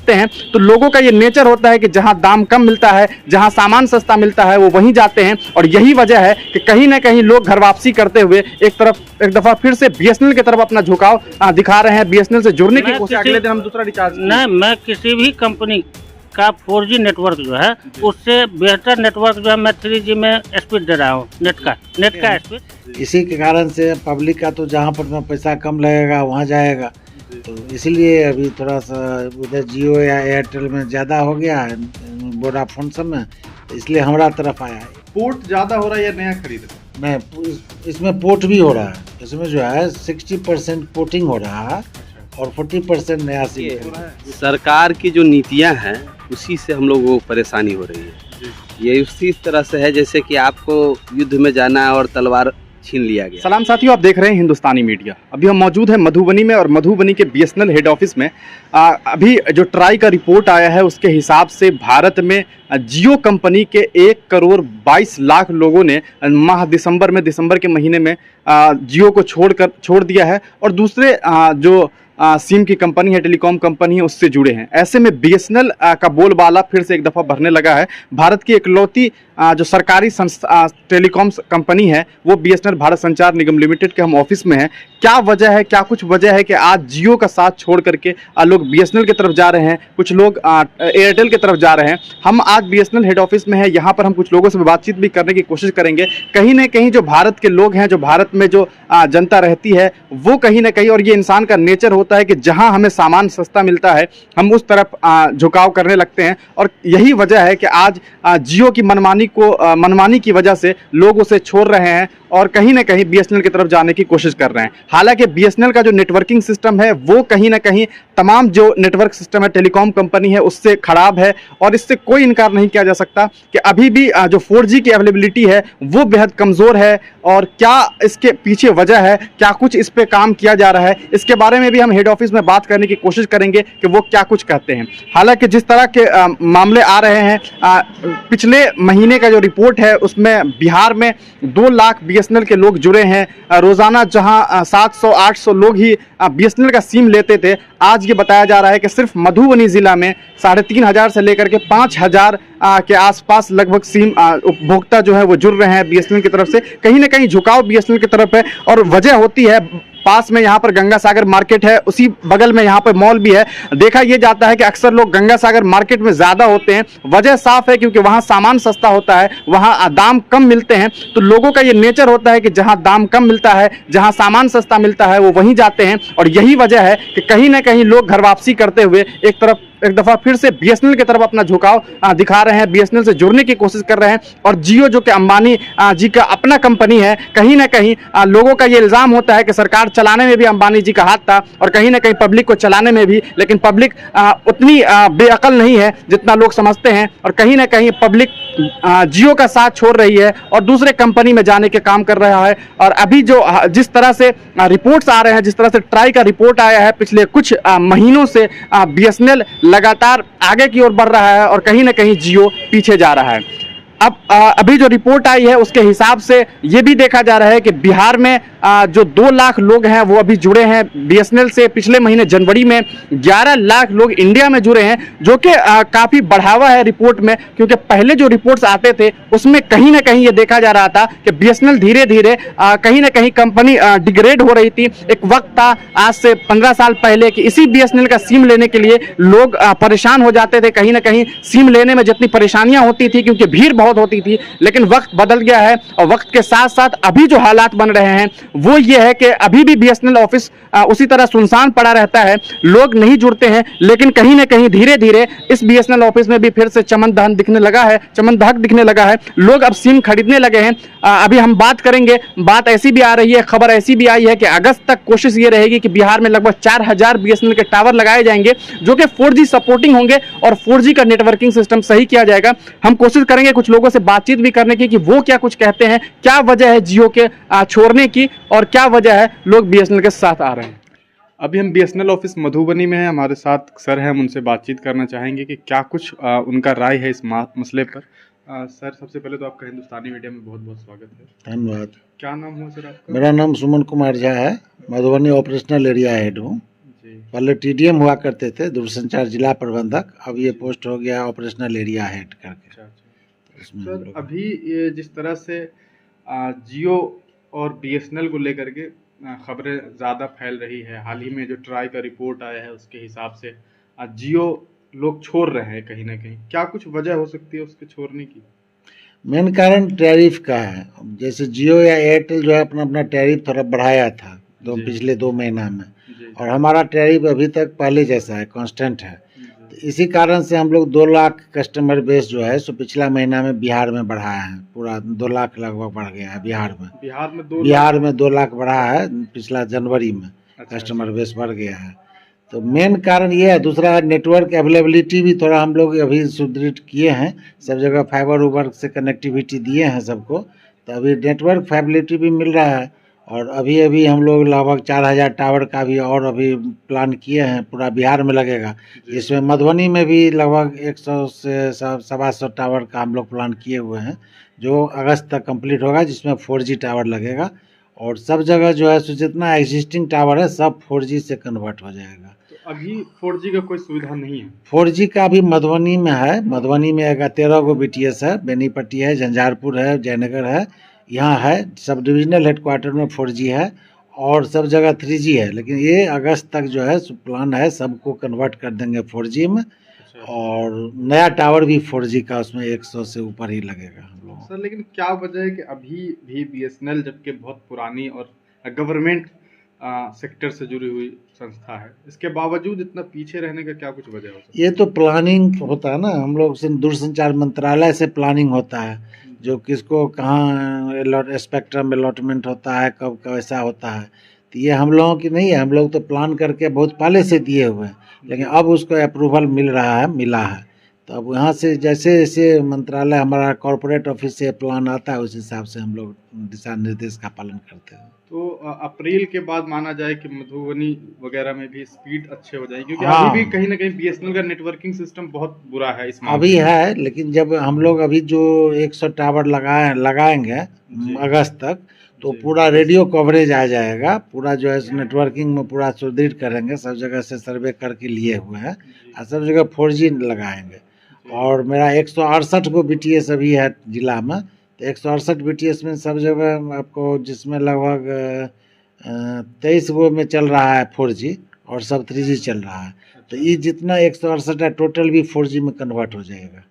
समझते हैं, तो लोगों का ये नेचर होता है कि जहां दाम कम मिलता है, जहां सामान सस्ता मिलता है, वो वहीं जाते हैं। और यही वजह है कि कहीं ना कहीं लोग घर वापसी करते हुए एक दफा फिर से बीएसएनएल की तरफ अपना झुकाव दिखा रहे हैं, बीएसएनएल से जुड़ने की कोशिश। अगले दिन हम दूसरा रिचार्ज नहीं, मैं किसी भी कंपनी का 4G नेटवर्क जो है उससे बेहतर नेटवर्क जो है मैं 3G में स्पीड दे रहा हूँ, नेट का स्पीड। इसी के कारण से पब्लिक का तो जहाँ पर पैसा कम लगेगा वहाँ जाएगा, तो इसीलिए अभी थोड़ा सा उधर जियो या एयरटेल में ज़्यादा हो गया है, वोडाफोन सब में, इसलिए हमारा तरफ आया है। पोर्ट ज़्यादा हो रहा है या नया खरीद रहे हैं? नहीं, इसमें पोर्ट भी हो रहा है, इसमें जो है 60% पोर्टिंग हो रहा है और 40% नया सिम हो रहा है। सरकार की जो नीतियां हैं उसी से हम लोगों को परेशानी हो रही है। ये उसी तरह से है जैसे कि आपको युद्ध में जाना है और तलवार छीन लिया गया। सलाम साथियों, आप देख रहे हैं हिंदुस्तानी मीडिया। अभी हम मौजूद हैं मधुबनी में और मधुबनी के बीएसएनएल हेड ऑफिस में। अभी जो ट्राई का रिपोर्ट आया है उसके हिसाब से भारत में जियो कंपनी के 1,22,00,000 लोगों ने दिसंबर के महीने में जियो को छोड़ दिया है और दूसरे जो सिम की कंपनी है, टेलीकॉम कंपनी है, उससे जुड़े हैं। ऐसे में बीएसएनएल का बोलबाला फिर से एक दफ़ा बढ़ने लगा है। भारत की इकलौती जो सरकारी टेलीकॉम कंपनी है वो बीएसएनएल भारत संचार निगम लिमिटेड के हम ऑफिस में हैं। क्या वजह है, क्या कुछ वजह है कि आज जियो का साथ छोड़ करके लोग बीएसएनएल की तरफ जा रहे हैं, कुछ लोग एयरटेल की तरफ जा रहे हैं। हम आज बीएसएनएल हेड ऑफिस में है, यहाँ पर हम कुछ लोगों से बातचीत भी करने की कोशिश करेंगे। कहीं ना कहीं जो भारत के लोग हैं, जो भारत में जो जनता रहती है, वो कहीं ना कहीं, और ये इंसान का नेचर होता है कि जहां हमें सामान सस्ता मिलता है हम उस तरफ झुकाव करने लगते हैं। और यही वजह है कि आज जियो की मनमानी की वजह से लोग उसे छोड़ रहे हैं और कहीं ना कहीं बीएसएनएल की तरफ जाने की कोशिश कर रहे हैं। हालांकि बीएसएनएल का जो नेटवर्किंग सिस्टम है वो कहीं ना कहीं तमाम जो नेटवर्क सिस्टम है टेलीकॉम कंपनी है उससे खराब है और इससे कोई इनकार नहीं किया जा सकता कि अभी भी जो 4G की अवेलेबिलिटी है वो बेहद कमज़ोर है। और क्या इसके पीछे वजह है, क्या कुछ इस पे काम किया जा रहा है, इसके बारे में भी हम हेड ऑफिस में बात करने की कोशिश करेंगे कि वो क्या कुछ कहते हैं। हालांकि जिस तरह के मामले आ रहे हैं, पिछले महीने का जो रिपोर्ट है उसमें बिहार में 2 लाख बीएसएनएल के लोग जुड़े हैं। रोज़ाना जहां 700-800 लोग ही बीएसएनएल का सिम लेते थे, आज ये बताया जा रहा है कि सिर्फ मधुबनी ज़िला में 3,500 से लेकर के 5,000 के आसपास लगभग सिम उपभोक्ता जो है वो जुड़ रहे हैं बीएसएनएल की तरफ से। कहीं ना कहीं झुकाव बीएसएनएल की तरफ है और वजह होती है, पास में यहाँ पर गंगा सागर मार्केट है, उसी बगल में यहाँ पर मॉल भी है। देखा यह जाता है कि अक्सर लोग गंगा सागर मार्केट में ज़्यादा होते हैं। वजह साफ है क्योंकि वहाँ सामान सस्ता होता है, वहाँ दाम कम मिलते हैं, तो लोगों का ये नेचर होता है कि जहाँ दाम कम मिलता है, जहाँ सामान सस्ता मिलता है, वो वहीं जाते हैं। और यही वजह है कि कहीं ना कहीं लोग घर वापसी करते हुए एक दफ़ा फिर से बीएसएनएल की तरफ अपना झुकाव दिखा रहे हैं, बीएसएनएल से जुड़ने की कोशिश कर रहे हैं। और जियो जो कि अंबानी जी का अपना कंपनी है, कहीं ना कहीं लोगों का ये इल्ज़ाम होता है कि सरकार चलाने में भी अंबानी जी का हाथ था और कहीं ना कहीं पब्लिक को चलाने में भी, लेकिन पब्लिक उतनी बेअकल नहीं है जितना लोग समझते हैं। और कहीं ना कहीं पब्लिक जियो का साथ छोड़ रही है और दूसरे कंपनी में जाने के काम कर रहा है। और अभी जो जिस तरह से रिपोर्ट्स आ रहे हैं, जिस तरह से ट्राई का रिपोर्ट आया है, पिछले कुछ महीनों से बीएसएनएल लगातार आगे की ओर बढ़ रहा है और कहीं ना कहीं जियो पीछे जा रहा है। अब अभी जो रिपोर्ट आई है उसके हिसाब से ये भी देखा जा रहा है कि बिहार में जो 2 लाख लोग हैं वो अभी जुड़े हैं बीएसएनएल से। पिछले महीने जनवरी में 11 लाख लोग इंडिया में जुड़े हैं, जो कि काफ़ी बढ़ावा है रिपोर्ट में, क्योंकि पहले जो रिपोर्ट्स आते थे उसमें कहीं ना कहीं ये देखा जा रहा था कि बीएसएनएल धीरे धीरे कहीं ना कहीं कंपनी डिग्रेड हो रही थी। एक वक्त था आज से 15 साल पहले कि इसी बीएसएनएल का सिम लेने के लिए लोग परेशान हो जाते थे। कहीं ना कहीं सिम लेने में जितनी परेशानियां होती थी क्योंकि भीड़ बहुत होती थी, लेकिन वक्त बदल गया है और वक्त के साथ साथ अभी जो हालात बन रहे हैं वो ये है कि अभी भी बीएसएनएल ऑफिस उसी तरह सुनसान पड़ा रहता है, लोग नहीं जुड़ते हैं। लेकिन कहीं ना कहीं धीरे धीरे इस बीएसएनएल ऑफिस में भी फिर से चमन दहक दिखने लगा है, लोग अब सिम खरीदने लगे हैं। अभी हम बात करेंगे, बात ऐसी भी आ रही है, खबर ऐसी भी आई है कि अगस्त तक कोशिश ये रहेगी कि बिहार में लगभग 4,000 बीएसएनएल के टावर लगाए जाएंगे जो कि 4G सपोर्टिंग होंगे और 4G का नेटवर्किंग सिस्टम सही किया जाएगा। हम कोशिश करेंगे कुछ लोगों से बातचीत भी करने की कि वो क्या कुछ कहते हैं, क्या वजह है जियो के छोड़ने की और क्या वजह है लोग बीएसएनएल के साथ आ रहे हैं। अभी हम बीएसएनएल ऑफिस मधुबनी में हैं, हमारे साथ सर हैं, हम उनसे बातचीत करना चाहेंगे कि क्या कुछ उनका राय है इस मसले पर। सर, सबसे पहले तो आपका हिंदुस्तानी मीडिया में बहुत बहुत स्वागत है। धन्यवाद। क्या नाम हुआ सर आपका? मेरा नाम सुमन कुमार झा है, मधुबनी ऑपरेशनल एरिया हेड हूँ। जी, पहले TDM हुआ करते थे, दूरसंचार जिला प्रबंधक, अब ये पोस्ट हो गया ऑपरेशनल एरिया हेड करके। इसमें हम सर लोग अभी ये जिस तरह से जियो और BSNL को लेकर के खबरें ज़्यादा फैल रही है, हाल ही में जो ट्राई का रिपोर्ट आया है उसके हिसाब से जियो लोग छोड़ रहे हैं कहीं ना कहीं, क्या कुछ वजह हो सकती है उसके छोड़ने की? मेन कारण टैरिफ का है। जैसे जियो या एयरटेल जो है अपना अपना टैरिफ थोड़ा बढ़ाया था जी। पिछले 2 महीना में, जी और हमारा टैरिफ अभी तक पहले जैसा है, कांस्टेंट है। जी तो इसी कारण से हम लोग 2 लाख कस्टमर बेस जो है सो पिछला महीना में बिहार में बढ़ाया है, पूरा 2 लाख लगभग बढ़ गया है बिहार में। बिहार में 2 बिहार में 2 लाख बढ़ा है पिछला जनवरी में, अच्छा, कस्टमर बेस बढ़ गया है। तो मेन कारण ये है। दूसरा है नेटवर्क अवेलेबिलिटी भी थोड़ा हम लोग अभी सुदृढ़ किए हैं, सब जगह फाइबर उबर से कनेक्टिविटी दिए हैं सबको, तो अभी नेटवर्क फैसिलिटी भी मिल रहा है। और अभी अभी हम लोग लगभग 4000 टावर का भी और अभी प्लान किए हैं, पूरा बिहार में लगेगा। इसमें मधुबनी में भी लगभग 100 से 125 टावर का हम लोग प्लान किए हुए हैं, जो अगस्त तक कंप्लीट होगा, जिसमें 4G टावर लगेगा। और सब जगह जो है सो जितना एग्जिस्टिंग टावर है सब 4G से कन्वर्ट हो जाएगा। तो अभी 4G का कोई सुविधा नहीं है? 4G का भी मधुबनी में है। मधुबनी में 13 गो BTS है, बेनीपट्टी है, झंझारपुर है, जयनगर है, यहाँ है। सब डिविजनल हेडक्वार्टर में 4G है और सब जगह 3G है। लेकिन ये अगस्त तक जो है प्लान है सबको कन्वर्ट कर देंगे 4G में। और नया टावर भी 4G का उसमें 100 से ऊपर ही लगेगा हम लोग। सर लेकिन क्या वजह है कि अभी भी BSNL जबकि बहुत पुरानी और गवर्नमेंट सेक्टर से जुड़ी हुई संस्था है, इसके बावजूद इतना पीछे रहने का क्या कुछ वजह हो सकती है? ये तो प्लानिंग होता है ना, हम लोग से दूरसंचार मंत्रालय से प्लानिंग होता है, जो किसको कहाँ स्पेक्ट्रम अलॉटमेंट होता है, कब कैसा होता है। तो ये हम लोगों की नहीं है, हम लोग तो प्लान करके बहुत पहले से दिए हुए हैं, लेकिन अब उसको अप्रूवल मिला है। तो अब यहाँ से जैसे जैसे मंत्रालय हमारा कॉर्पोरेट ऑफिस से प्लान आता है, उस हिसाब से हम लोग दिशा निर्देश का पालन करते हैं। तो अप्रैल के बाद माना जाए कि मधुबनी वगैरह में भी स्पीड अच्छे हो जाएगी, क्योंकि हाँ। अभी भी कहीं ना कहीं BSNL का नेटवर्किंग सिस्टम बहुत बुरा है इस मामले अभी में। है, लेकिन जब हम लोग अभी जो 100 टावर लगाएंगे जी। अगस्त तक, तो जी। पूरा रेडियो कवरेज आ जाएगा, पूरा जो है नेटवर्किंग में पूरा सुदृढ़ करेंगे, सब जगह से सर्वे करके लिए हुए हैं, और सब जगह 4G लगाएंगे। और मेरा 168 गो BTS अभी है जिला में, तो 168 BTS में सब जगह आपको, जिसमें लगभग 23 गो में चल रहा है 4G और सब 3G चल रहा है। तो ये जितना 168 है टोटल भी 4G में कन्वर्ट हो जाएगा।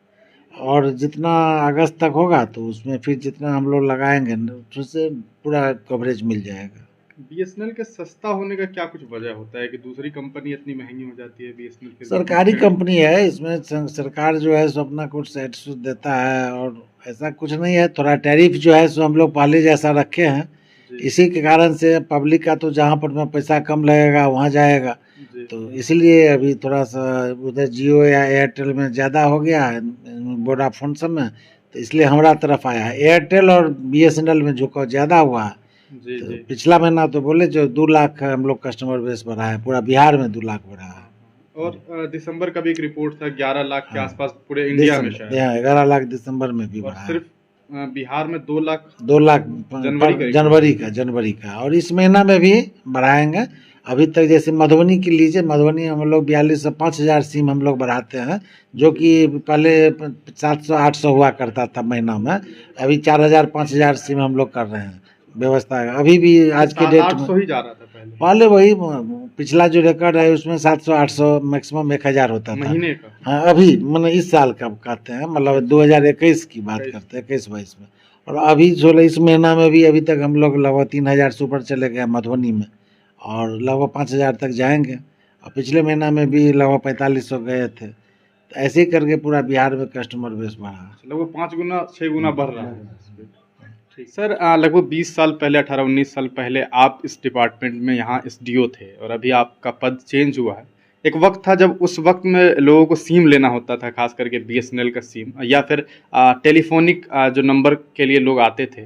और जितना अगस्त तक होगा तो उसमें फिर जितना हम लोग लगाएंगे उससे पूरा कवरेज मिल जाएगा। BSNL के सस्ता होने का क्या कुछ वजह होता है कि दूसरी कंपनी इतनी महंगी हो जाती है BSNL के? सरकारी कंपनी है, इसमें सरकार जो है सो अपना कुछ सेट देता है, और ऐसा कुछ नहीं है। थोड़ा टैरिफ जो है सो हम लोग पहले जैसा रखे हैं, इसी के कारण से पब्लिक का तो जहाँ पर में पैसा कम लगेगा वहाँ जाएगा। तो इसलिए अभी थोड़ा सा उधर जियो या एयरटेल में ज़्यादा हो गया है, वोडाफोन सब में, तो इसलिए हमारा तरफ आया है। एयरटेल और BSNL में झुकाव ज़्यादा हुआ है। जी तो जी। पिछला महीना तो बोले जो 2 लाख हम लोग कस्टमर बेस बढ़ा है, पूरा बिहार में 2 लाख बढ़ा है। और दिसंबर का भी एक रिपोर्ट था 11 लाख के आसपास पूरे इंडिया में शायद, 11 लाख दिसंबर में भी और बढ़ा है। सिर्फ बिहार में 2 लाख 2 लाख जनवरी जनवरी का, और इस महीना में भी बढ़ाएंगे। अभी तक जैसे मधुबनी की लीजिए, मधुबनी हम लोग 42 से 5000 सिम हम लोग बढ़ाते हैं, जो कि पहले 700-800 हुआ करता था महीना में। अभी 4000 5000 सिम हम लोग कर रहे हैं व्यवस्था। अभी भी आज के डेट 800 में ही जा रहा था पहले वही पिछला जो रिकॉर्ड है उसमें 700-800 मैक्सिमम 1000 होता था महीने का। हाँ, अभी मतलब इस साल का कहते हैं, मतलब 2021 की बात करते हैं, 21-22 में। और अभी 16 इस महीना में भी अभी तक हम लोग लगभग 3000 से ऊपर चले गए मधुबनी में, और लगभग 5000 तक जाएंगे। और पिछले महीना में भी लगभग 4500 गए थे। तो ऐसे ही करके पूरा बिहार में कस्टमर बेस बढ़ा, लगभग 5 गुना 6 गुना बढ़ रहा है। ठीक सर, लगभग 20 साल पहले 18-19 साल पहले आप इस डिपार्टमेंट में यहाँ SDO थे, और अभी आपका पद चेंज हुआ है। एक वक्त था जब उस वक्त में लोगों को सिम लेना होता था, खास करके BSNL का सिम, या फिर टेलीफोनिक जो नंबर के लिए लोग आते थे,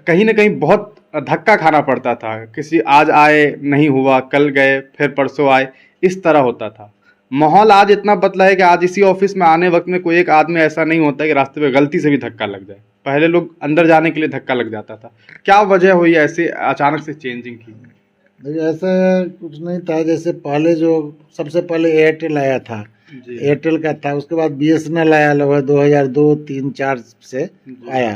कहीं ना कहीं बहुत धक्का खाना पड़ता था। किसी आज आए नहीं हुआ, कल गए फिर परसों आए, इस तरह होता था। माहौल आज इतना बदला है कि आज इसी ऑफिस में आने वक्त में कोई एक आदमी ऐसा नहीं होता कि रास्ते में गलती से भी धक्का लग जाए। पहले लोग अंदर जाने के लिए धक्का लग जाता था। क्या वजह हुई ऐसे अचानक से चेंजिंग की? देखिए ऐसा कुछ नहीं था। जैसे पहले जो सबसे पहले एयरटेल आया था, एयरटेल का था, उसके बाद बीएसएनएल आया लगभग 2002, 3, 4 से आया।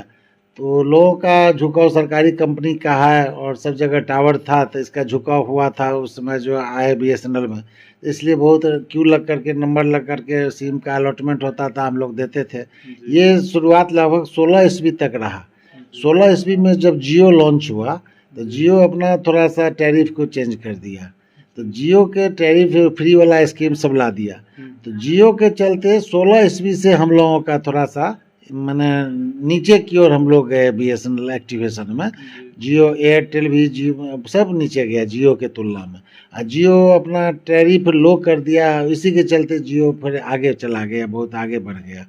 तो लोगों का झुकाव सरकारी कंपनी का है और सब जगह टावर था, तो इसका झुकाव हुआ था उस समय जो आए बीएसएनएल में। इसलिए बहुत क्यू लग करके, नंबर लग करके सिम का अलॉटमेंट होता था, हम लोग देते थे। ये शुरुआत लगभग 16 ईस्वी तक रहा। 16 ईस्वी में जब जियो लॉन्च हुआ तो जियो अपना थोड़ा सा टैरिफ को चेंज कर दिया, तो जियो के टैरिफ फ्री वाला स्कीम सब ला दिया। तो जियो के चलते 16 ईस्वी से हम लोगों का थोड़ा सा मैंने नीचे की ओर हम लोग गए बीएसएनएल एक्टिवेशन में। जियो, एयरटेल भी, जियो सब नीचे गया जियो के तुलना में। और जियो अपना टैरिफ लो कर दिया, इसी के चलते जियो फिर आगे चला गया, बहुत आगे बढ़ गया।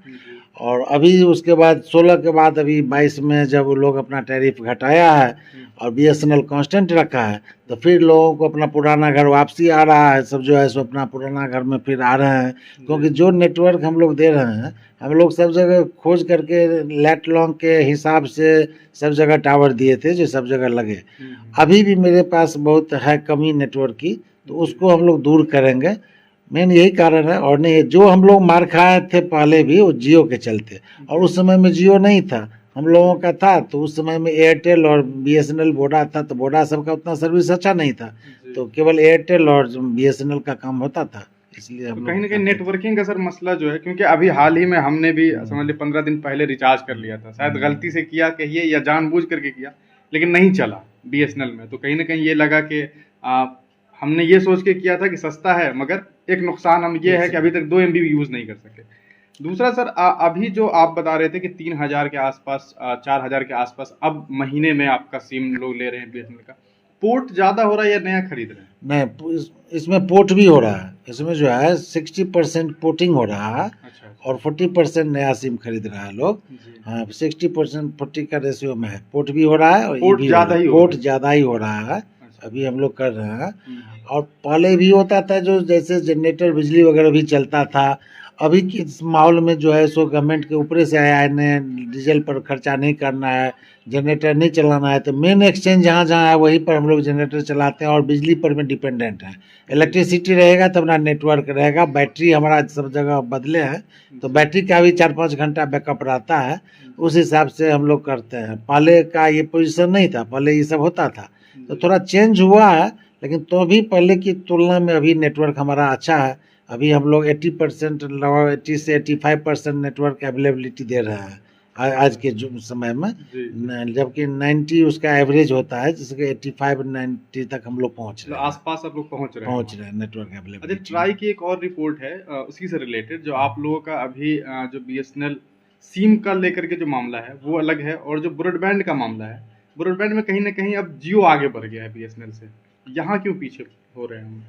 और अभी उसके बाद 16 के बाद अभी 22 में जब लोग अपना टैरिफ घटाया है और बीएसएनएल कांस्टेंट रखा है, तो फिर लोगों को अपना पुराना घर वापसी आ रहा है। सब जो है सो अपना पुराना घर में फिर आ रहे हैं, क्योंकि जो नेटवर्क हम लोग दे रहे हैं, हम लोग सब जगह खोज करके लैट लॉन्ग के हिसाब से सब जगह टावर दिए थे जो सब जगह लगे। अभी भी मेरे पास बहुत है कमी नेटवर्क की, तो उसको हम लोग दूर करेंगे। मेन यही कारण है, और नहीं जो हम लोग मार खाए थे पहले भी वो जियो के चलते। और उस समय में जियो नहीं था, हम लोगों का था, तो उस समय में एयरटेल और बीएसएनएल, वोडा था, तो वोडा सबका उतना सर्विस अच्छा नहीं था, तो केवल एयरटेल और बीएसएनएल का काम होता था। इसलिए हम कहीं ना कहीं नेटवर्किंग का सर मसला जो है, क्योंकि अभी हाल ही में हमने भी समझ ली 15 दिन पहले रिचार्ज कर लिया था, शायद गलती से किया कहिए या जानबूझ करके किया, लेकिन नहीं चला बीएसएनएल में। तो कहीं ना कहीं ये लगा कि हमने ये सोच के किया था कि सस्ता है, मगर एक नुकसान हम ये है कि अभी तक 2 MB भी यूज़ नहीं कर सके। दूसरा सर, अभी जो आप बता रहे थे कि 3000 के आसपास, 4000 के आसपास अब महीने में आपका सिम लोग ले रहे हैं बीएसएनएल का। पोर्ट ज़्यादा हो रहा है या नया खरीद रहे हैं? नहीं, इसमें पोर्ट भी हो रहा है। इसमें जो है 60% पोर्टिंग हो रहा है। अच्छा। और 40% नया सिम खरीद रहा है लोग। हाँ, 60% 40 का रेशियो में है। पोर्ट भी हो रहा है और पोर्ट ज़्यादा ही पोर्ट ज़्यादा ही हो रहा है। अभी हम लोग कर रहे हैं। और पहले भी होता था जो जैसे जनरेटर बिजली वगैरह भी चलता था। अभी के इस माहौल में जो है सो गवर्नमेंट के ऊपर से आया है, ने डीजल पर खर्चा नहीं करना है, जनरेटर नहीं चलाना है, तो मेन एक्सचेंज जहाँ जहाँ है वहीं पर हम लोग जनरेटर चलाते हैं और बिजली पर में डिपेंडेंट है। इलेक्ट्रिसिटी रहेगा तब ना नेटवर्क रहेगा। बैटरी हमारा सब जगह बदले हैं, तो बैटरी का भी 4-5 घंटा बैकअप रहता है। उस हिसाब से हम लोग करते हैं। पहले का ये पोजीशन नहीं था, पहले ये सब होता था, तो थोड़ा चेंज हुआ है, लेकिन तो भी पहले की तुलना में अभी नेटवर्क हमारा अच्छा है। अभी हम लोग 80% लगभग 80 से 85% नेटवर्क अवेलेबिलिटी दे रहे हैं आज के जो समय में, जबकि 90 उसका एवरेज होता है, जिसके 85-90 तक हम लोग पहुँच रहे हैं। आसपास आप लोग पहुँच रहे हैं नेटवर्क अवेलेबिलिटी। अच्छा, ट्राई की एक और रिपोर्ट है उसी से रिलेटेड, जो आप लोगों का अभी जो बीएसएनएल सिम का लेकर के जो मामला है वो अलग है, और जो ब्रॉडबैंड का मामला है, ब्रॉडबैंड में कहीं ना कहीं अब जियो आगे बढ़ गया है बीएसएनएल से। यहाँ क्यों पीछे हो रहे हैं हम?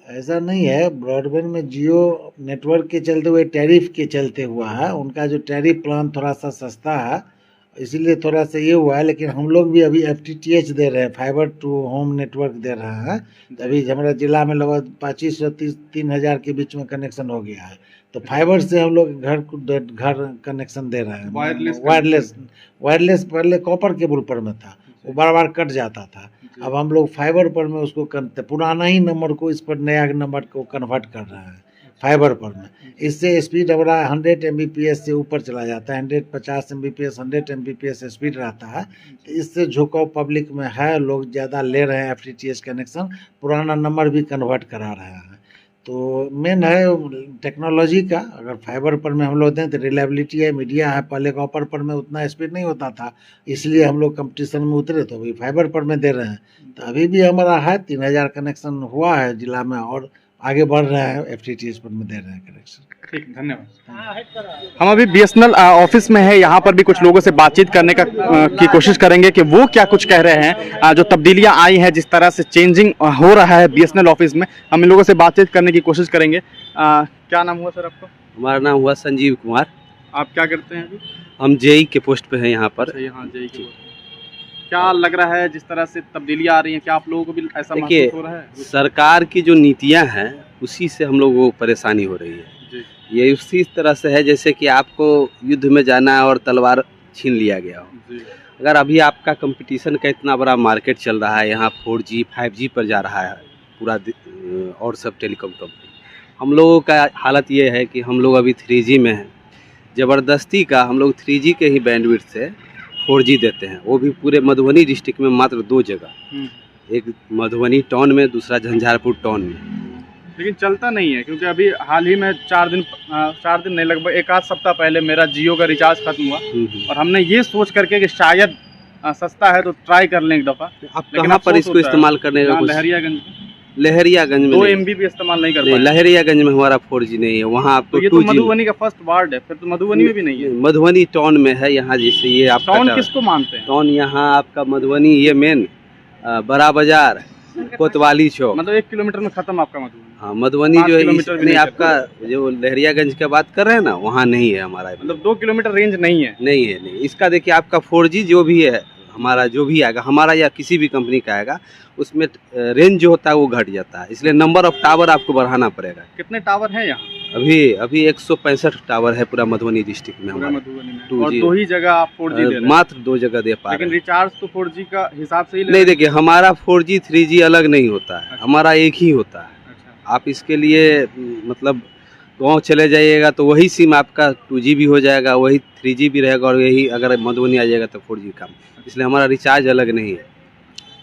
ऐसा नहीं है, ब्रॉडबैंड में जियो नेटवर्क के चलते हुए, टैरिफ के चलते हुआ है। उनका जो टैरिफ प्लान थोड़ा सा सस्ता है, इसीलिए थोड़ा सा ये हुआ है। लेकिन हम लोग भी अभी FTTH दे रहे हैं, फाइबर टू होम नेटवर्क दे रहे हैं। अभी हमारे जिला में लगभग 2500-3000 के बीच में कनेक्शन हो गया है। तो फाइबर से हम लोग घर कनेक्शन दे रहे हैं। वायरलेस पहले कॉपर केबल पर में था, वो बार बार कट जाता था। अब हम लोग फाइबर पर में उसको पुराना ही नंबर को इस पर नया नंबर को कन्वर्ट कर रहे हैं फाइबर पर में। इससे स्पीड हमारा 100 Mbps से ऊपर चला जाता है। 150 Mbps 100 Mbps स्पीड रहता है। तो इससे झुकाव पब्लिक में है, लोग ज़्यादा ले रहे हैं FTTH कनेक्शन, पुराना नंबर भी कन्वर्ट करा रहे हैं। तो मेन है टेक्नोलॉजी का। अगर फाइबर पर में हम लोग दें तो रिलायबिलिटी है, मीडिया है। पहले कॉपर पर में उतना स्पीड नहीं होता था, इसलिए हम लोग कंपटीशन में उतरे, तो अभी फाइबर पर में दे रहे हैं। तो अभी भी हमारा है 3000 कनेक्शन हुआ है जिला में, और आगे बढ़ रहे हैं, FTTH पर में दे रहे हैं कनेक्शन। ठीक, धन्यवाद। हम अभी बीएसएनएल ऑफिस में है, यहाँ पर भी कुछ लोगों से बातचीत करने की कोशिश करेंगे कि वो क्या कुछ कह रहे हैं। जो तब्दीलियां आई हैं, जिस तरह से चेंजिंग हो रहा है बीएसएनएल ऑफिस में, हम इन लोगों से बातचीत करने की कोशिश करेंगे। क्या नाम हुआ सर आपका? हमारा नाम हुआ संजीव कुमार। आप क्या करते हैं अभी? हम जेई के पोस्ट पे हैं यहाँ पर। यहाँ जेई के। क्या लग रहा है जिस तरह से तब्दीलियां आ रही हैं, क्या आप लोगों को भी ऐसा महसूस हो रहा है? सरकार की जो नीतियाँ हैं उसी से हम लोगों को परेशानी हो रही है। ये उसी तरह से है जैसे कि आपको युद्ध में जाना है और तलवार छीन लिया गया हो। अगर अभी आपका कंपटीशन का इतना बड़ा मार्केट चल रहा है, यहाँ 4G 5G पर जा रहा है पूरा और सब टेलीकॉम कंपनी, हम लोगों का हालत ये है कि हम लोग अभी 3G में हैं। ज़बरदस्ती का हम लोग 3G के ही बैंडविड्थ से 4G देते हैं, वो भी पूरे मधुबनी डिस्ट्रिक्ट में मात्र 2 जगह, एक मधुबनी टाउन में, दूसरा झंझारपुर टाउन में। लेकिन चलता नहीं है, क्योंकि अभी हाल ही में 4 दिन नहीं, लगभग 1 सप्ताह पहले मेरा जियो का रिचार्ज खत्म हुआ और हमने ये सोच करके कि शायद सस्ता है तो ट्राई कर लें एक दफ़ा। आप कहाँ पर इसको इस्तेमाल करने का? लहरियागंज में 2 MB भी इस्तेमाल नहीं कर पाए। लहरियागंज में हमारा 4G नहीं है, वहाँ आपको 2G। मधुबनी का फर्स्ट वार्ड है, फिर तो मधुबनी में भी नहीं है। मधुबनी टाउन में है यहाँ, जिससे ये आप टाउन किसको मानते हैं? टाउन यहाँ आपका मधुबनी, ये मेन बड़ा बाजार, कोतवाली चौक, मतलब 1 किलोमीटर में खत्म आपका मधुबनी। हाँ, मधुबनी जो है नहीं, आपका जो लहरियागंज की बात कर रहे हैं ना, वहाँ नहीं है हमारा, मतलब 2 किलोमीटर रेंज नहीं है। नहीं है, नहीं। इसका देखिए आपका 4G जो भी है हमारा, जो भी आएगा हमारा या किसी भी कंपनी का आएगा, उसमें रेंज जो होता है वो घट जाता है, इसलिए नंबर ऑफ टावर आपको बढ़ाना पड़ेगा। कितने टावर हैं यहाँ? अभी 165 टावर है पूरा मधुबनी डिस्ट्रिक्ट में हमारा। मधुबनी में और 2 ही जगह आप 4G दे रहे हैं? मात्र 2 जगह दे पा रहे हैं। लेकिन रिचार्ज तो 4G का हिसाब से ही नहीं, देखिए हमारा 4G 3G अलग नहीं होता है, हमारा एक ही होता है। आप इसके लिए मतलब गांव चले जाइएगा तो वही सिम आपका 2G भी हो जाएगा, वही 3G भी रहेगा, और यही अगर मधुबनी आ जाएगा तो 4G काम, इसलिए हमारा रिचार्ज अलग नहीं है।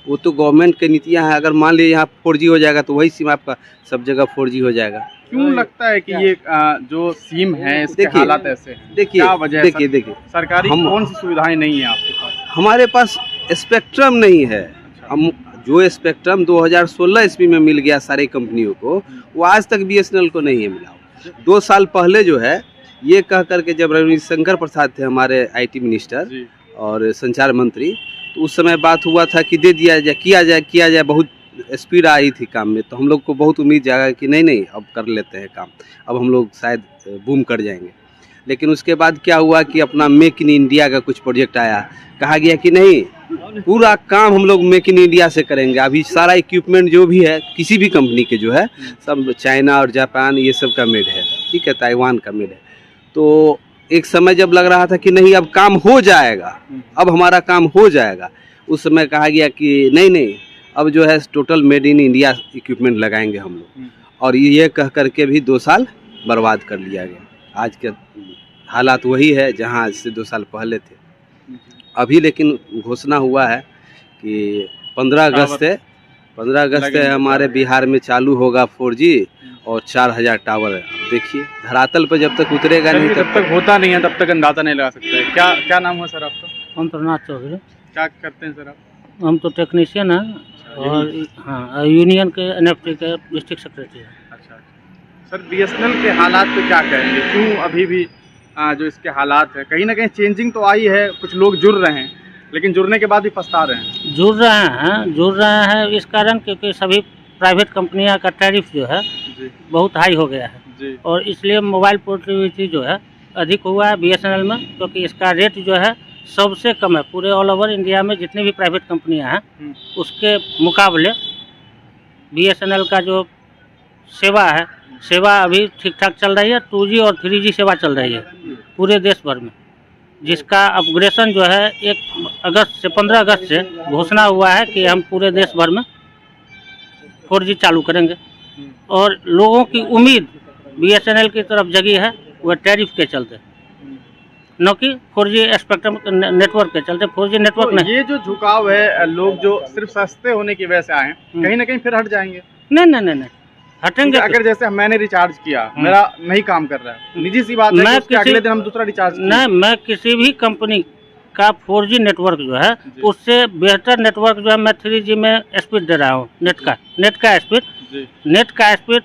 वो तो गवर्नमेंट की नीतियां हैं, अगर मान लीजिए यहाँ 4G हो जाएगा तो वही सिम आपका सब जगह 4G हो जाएगा। क्यों लगता है कि ये जो सिम है इसके हालात ऐसे हैं? देखिए क्या वजह है? देखिए सरकारी कौन सी सुविधाएं नहीं है आपके पास? हमारे पास स्पेक्ट्रम नहीं है। हम जो स्पेक्ट्रम 2016 ईस्वी में मिल गया सारी कंपनियों को, वो आज तक BSNL को नहीं है मिला। 2 साल पहले जो है ये कह करके, जब रविशंकर प्रसाद थे हमारे IT मिनिस्टर और संचार मंत्री, तो उस समय बात हुआ था कि दे दिया जाए, किया जाए, बहुत स्पीड आई थी काम में, तो हम लोग को बहुत उम्मीद जागा कि नहीं अब कर लेते हैं काम, अब हम लोग शायद बूम कर जाएंगे। लेकिन उसके बाद क्या हुआ कि अपना मेक इन इंडिया का कुछ प्रोजेक्ट आया, कहा गया कि नहीं, पूरा काम हम लोग मेक इन इंडिया से करेंगे। अभी सारा इक्विपमेंट जो भी है किसी भी कंपनी के जो है सब चाइना और जापान ये सब का मेड है, ठीक है, ताइवान का मेड है। तो एक समय जब लग रहा था कि नहीं अब काम हो जाएगा, अब हमारा काम हो जाएगा, उस समय कहा गया कि नहीं अब जो है total made in India equipment लगाएंगे हम लोग, और ये कह करके भी 2 साल बर्बाद कर लिया गया। आज के हालात वही है जहां से 2 साल पहले थे। अभी लेकिन घोषणा हुआ है कि 15 अगस्त से हमारे बिहार में चालू होगा 4G और 4000 टावर है। देखिए धरातल पर जब तक उतरेगा नहीं, जब तक होता नहीं है तब तक अंदाजा नहीं लगा सकते। क्या नाम है सर आपका? अंतरनाथ चौधरी। क्या करते हैं सर आप? हम तो टेक्नीशियन हैं और हाँ यूनियन के NFT के डिस्ट्रिक्ट सेक्रेटरी हैं। अच्छा सर, BSNL के हालात पे क्या कहेंगे? क्यों अभी भी जो इसके हालात है, कहीं ना कहीं चेंजिंग तो आई है, कुछ लोग जुड़ रहे हैं, लेकिन जुड़ने के बाद भी पछता रहे हैं। जुड़ रहे हैं इस कारण क्योंकि सभी प्राइवेट कंपनियां का टैरिफ जो है बहुत हाई हो गया है और इसलिए मोबाइल पोर्टेबिलिटी जो है अधिक हुआ है BSNL में, क्योंकि इसका रेट जो है सबसे कम है पूरे ऑल ओवर इंडिया में। जितनी भी प्राइवेट कंपनियां हैं उसके मुकाबले BSNL का जो सेवा अभी ठीक ठाक चल रही है। 2G और 3G सेवा चल रही है पूरे देश भर में, जिसका अपग्रेडेशन जो है 15 अगस्त से घोषणा हुआ है कि हम पूरे देश भर में 4G चालू करेंगे। और लोगों की उम्मीद BSNL की तरफ जगी है, वह टैरिफ के चलते, न कि 4G स्पेक्ट्रम नेटवर्क के चलते। 4G नेटवर्क तो ये जो झुकाव है, लोग जो सिर्फ सस्ते होने की वजह से आए हैं, कहीं ना कहीं फिर हट जाएंगे। नहीं हटेंगे। अगर जैसे मैंने रिचार्ज किया, मेरा नहीं काम कर रहा है, निजी सी बात है, अगले दिन हम दूसरा रिचार्ज नहीं, मैं किसी भी कंपनी का 4G नेटवर्क जो है उससे बेहतर नेटवर्क जो है मैं 3G में स्पीड दे रहा हूँ। नेट का स्पीड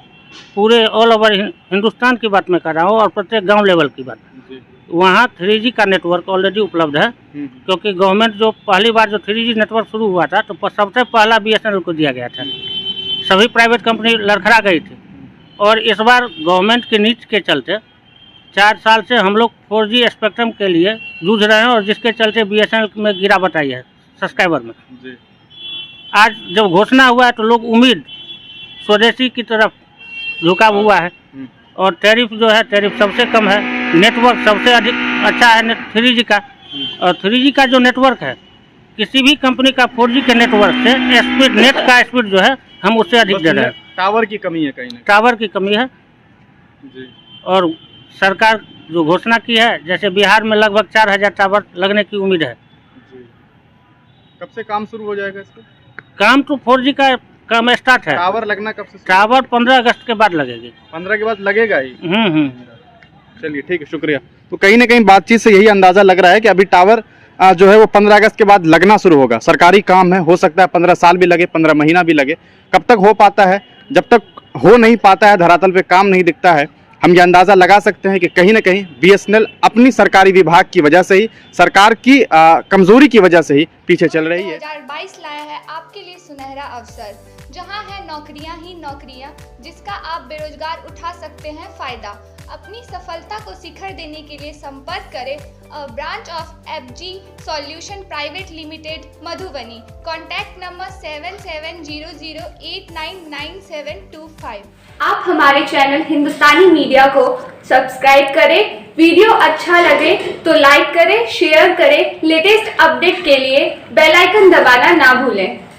पूरे ऑल ओवर हिंदुस्तान की बात मैं कर रहा हूँ और प्रत्येक गांव लेवल की बात। वहाँ 3G का नेटवर्क ऑलरेडी उपलब्ध है, क्योंकि गवर्नमेंट जो पहली बार जो 3G नेटवर्क शुरू हुआ था तो सबसे पहला BSNL को दिया गया था। सभी प्राइवेट कंपनी लड़खड़ा गई थी और इस बार गवर्नमेंट की नीति के चलते 4 साल से हम लोग 4G स्पेक्ट्रम के लिए जूझ रहे हैं और जिसके चलते BSNL में गिरावट आई है सब्सक्राइबर में। आज जब घोषणा हुआ है तो लोग उम्मीद स्वदेशी की तरफ झुकाव हुआ है और टैरिफ जो है टैरिफ सबसे कम है, नेटवर्क सबसे अधिक अच्छा है 3G का, और 3G का जो नेटवर्क है, किसी भी कंपनी का 4G के नेटवर्क से स्पीड, नेट का स्पीड जो है हम उससे अधिक दे रहे हैं। टावर की कमी है कहीं ना टावर की कमी है जी। और सरकार जो घोषणा की है, जैसे बिहार में लगभग 4000 टावर लगने की उम्मीद है। जी। कब से काम शुरू हो जाएगा इसका? काम तो 4G का काम स्टार्ट है। टावर लगना कब से? टावर 15 अगस्त के बाद लगेगी। 15 के बाद लगेगा ही। चलिए ठीक है, शुक्रिया। तो कहीं ना कहीं बातचीत से यही अंदाजा लग रहा है कि अभी टावर जो है वो 15 अगस्त के बाद लगना शुरू होगा। सरकारी काम है, हो सकता है 15 साल भी लगे, 15 महीना भी लगे। कब तक हो पाता है, जब तक हो नहीं पाता है, धरातल पे काम नहीं दिखता है, हम ये अंदाजा लगा सकते हैं कि कहीं ना कहीं BSNL अपनी सरकारी विभाग की वजह से ही, सरकार की कमजोरी की वजह से ही पीछे चल रही है। 2022 लाया है आपके लिए सुनहरा अवसर, जहां है नौकरियां ही नौकरियां, जिसका आप बेरोजगार उठा सकते हैं फायदा। अपनी सफलता को शिखर देने के लिए संपर्क करें branch of FG solution private limited Madhubani. Contact number 7700899725। आप हमारे चैनल हिंदुस्तानी मीडिया को सब्सक्राइब करें। वीडियो अच्छा लगे तो लाइक करें, शेयर करें। लेटेस्ट अपडेट के लिए बेल आइकन दबाना ना भूलें।